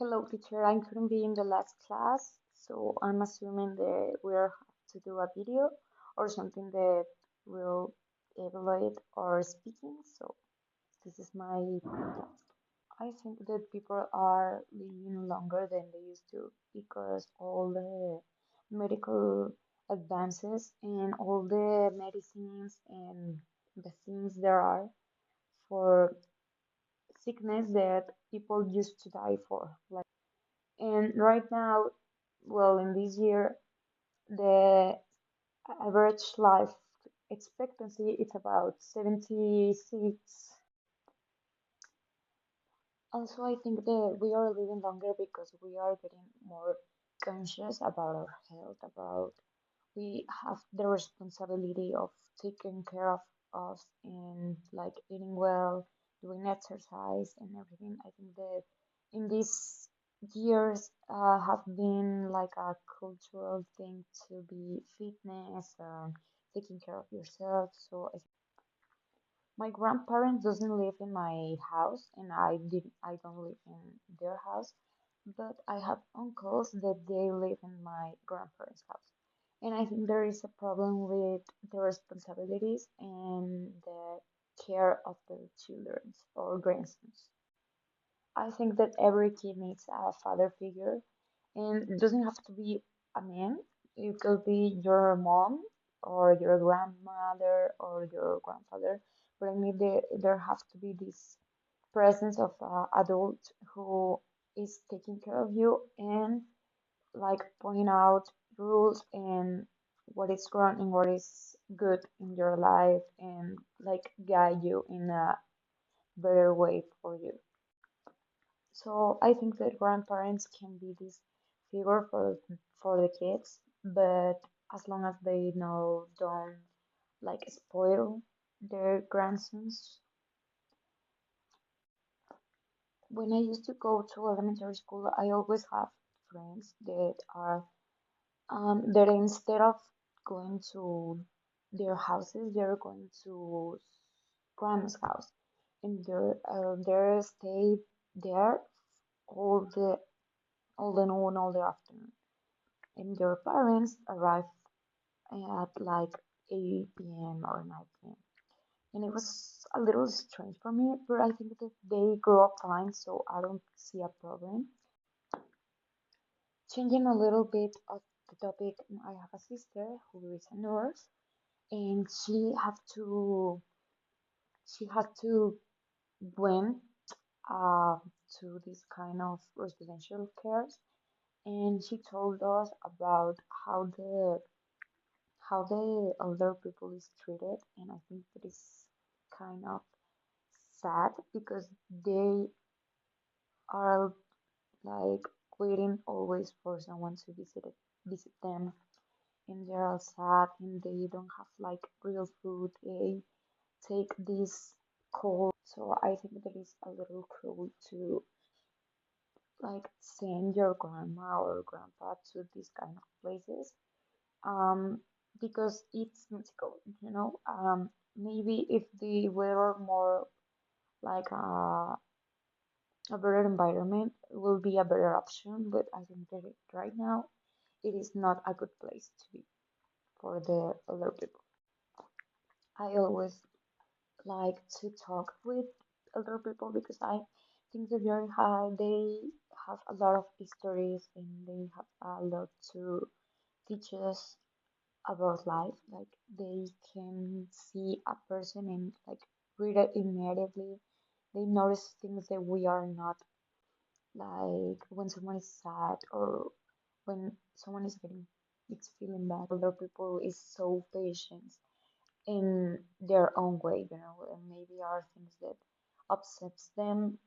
Hello, teacher. I couldn't be in the last class, so I'm assuming that we'll have to do a video or something that will evaluate our speaking. So this is my task. I think that people are living longer than they used to because all the medical advances and all the medicines and vaccines there are for sickness that people used to die for. And right now, well, in this year, the average life expectancy is about 76. Also, I think that we are living longer because we are getting more conscious about our health, about we have the responsibility of taking care of us and like eating well, doing exercise and everything. I think that in these years have been like a cultural thing to be fitness, taking care of yourself. So my grandparents doesn't live in my house, and I don't live in their house, but I have uncles that they live in my grandparents' house. And I think there is a problem with the responsibilities and the care of their children or grandsons. I think that every kid needs a father figure, and it doesn't have to be a man. It could be your mom or your grandmother or your grandfather. But I mean, there has to be this presence of an adult who is taking care of you and like pointing out rules and what is wrong and what is good in your life and like guide you in a better way for you. So I think that grandparents can be this figure for the kids, but as long as they know don't like spoil their grandsons. When I used to go to elementary school, I always have friends that are that instead of going to their houses, they're going to grandma's house, and they stay there all the noon, all the afternoon. And their parents arrive at like 8 p.m. or 9 p.m. And it was a little strange for me, but I think that they grow up fine, so I don't see a problem. Changing a little bit of the topic, I have a sister who is a nurse, and she had to went uh, to this kind of residential cares, and she told us about how the older people is treated, and I think that is kind of sad because they are like waiting always for someone to visit them, and they're all sad and they don't have like real food. They take this cold, so I think that is a little cruel to like send your grandma or grandpa to these kind of places um, because it's Mexico, maybe if the weather more like a better environment will be a better option, but I think that right now it is not a good place to be for the older people. I always like to talk with older people because I think that they have a lot of histories and they have a lot to teach us about life. Like they can see a person and like read it immediately. They notice things that we are not, like when someone is sad or when someone is getting it's feeling bad. Older people is so patient in their own way, and maybe are things that upsets them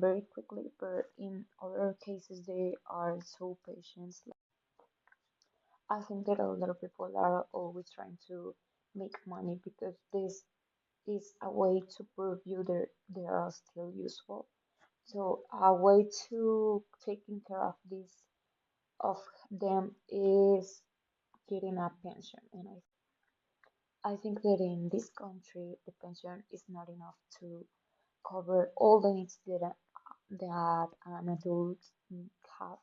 very quickly, but in other cases they are so patient. I think that a lot of people are always trying to make money because this is a way to prove you that they are still useful. So a way to taking care of this of them is getting a pension, and I think that in this country the pension is not enough to cover all the needs that that an adult have.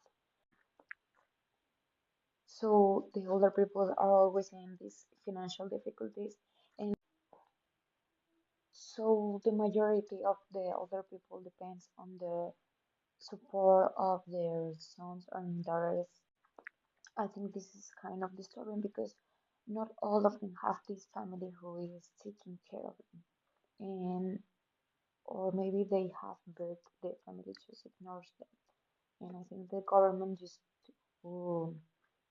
So the older people are always in these financial difficulties, and so the majority of the older people depends on the support of their sons and daughters. I think this is kind of disturbing because not all of them have this family who is taking care of them, and or maybe they have, but the family just ignores them. And I think the government just will,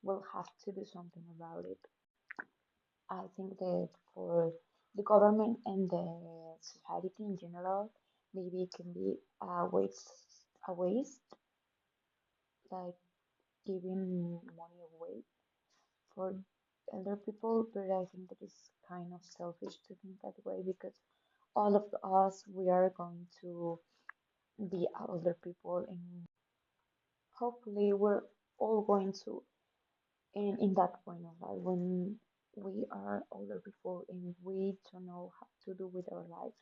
will have to do something about it. I think that for the government and the society in general, maybe it can be a waste, like giving money away for elder people, but I think that is kind of selfish to think that way because all of us we are going to be older people, and hopefully we're all going to in that point of life when we are older people and we don't know how to do with our life.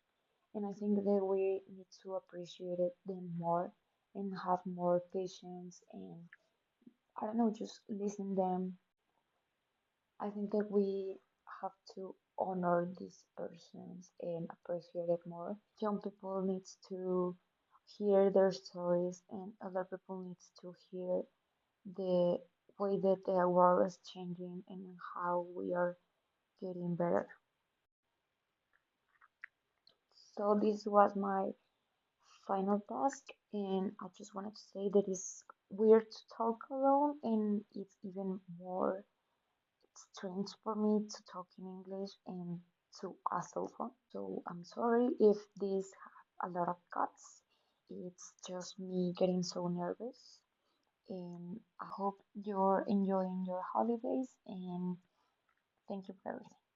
And I think that we need to appreciate it them more and have more patience and I don't know, just listen them. I think that we have to honor these persons and appreciate it more. Young people needs to hear their stories and other people needs to hear the way that the world is changing and how we are getting better. So this was my final task, and I just wanted to say that it's weird to talk alone, and it's even more strange for me to talk in English and to a cell phone. So I'm sorry if this had a lot of cuts. It's just me getting so nervous, and I hope you're enjoying your holidays, and thank you for everything.